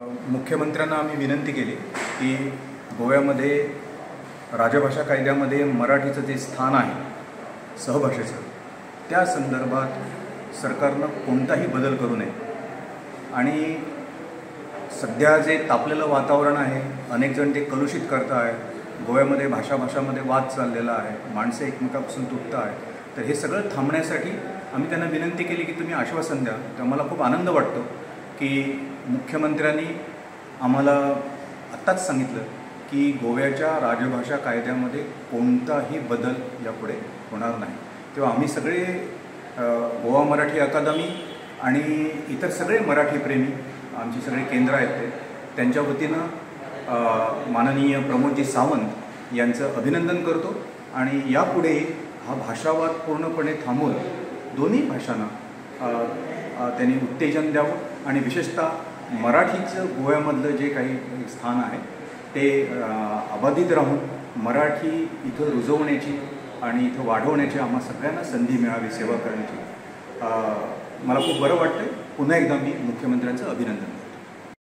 मुख्यमंत्र्यांना आम्ही विनंती केली की गोव्यामध्ये राजभाषा कायद्यामध्ये मराठीचं जे स्थान आहे सहभाषेचं, त्या संदर्भात सरकारनं कोणताही बदल करू नये. आणि सध्या जे तापलेलं वातावरण आहे, अनेक जण ते कलुषित करत आहेत. गोव्यामध्ये भाषामध्ये वाद चाललेला आहे, माणसे एकमेकापासून तुटत आहेत. तर हे सगळं थांबण्यासाठी आम्ही त्यांना विनंती केली की तुम्ही आश्वासन द्या. तर मला खूप आनंद वाटतो की मुख्यमंत्र्यांनी आम्हाला आत्ताच सांगितलं की गोव्याच्या राजभाषा कायद्यामध्ये कोणताही बदल यापुढे होणार नाही. तेव्हा आम्ही सगळे गोवा मराठी अकादमी आणि इतर सगळे मराठी प्रेमी, आमची सगळे केंद्र आहेत ते, त्यांच्या वतीनं माननीय प्रमोदजी सावंत यांचं अभिनंदन करतो. आणि यापुढे हा भाषावाद पूर्णपणे थांबवून दोन्ही भाषांना त्यांनी उत्तेजन द्यावं आणि विशेषतः मराठीचं गोव्यामधलं जे काही स्थान आहे ते अबाधित राहून मराठी इथं रुजवण्याची आणि इथं वाढवण्याची आम्हा सगळ्यांना संधी मिळावी, सेवा करण्याची. मला खूप बरं वाटतं. पुन्हा एकदा मी मुख्यमंत्र्यांचं अभिनंदन.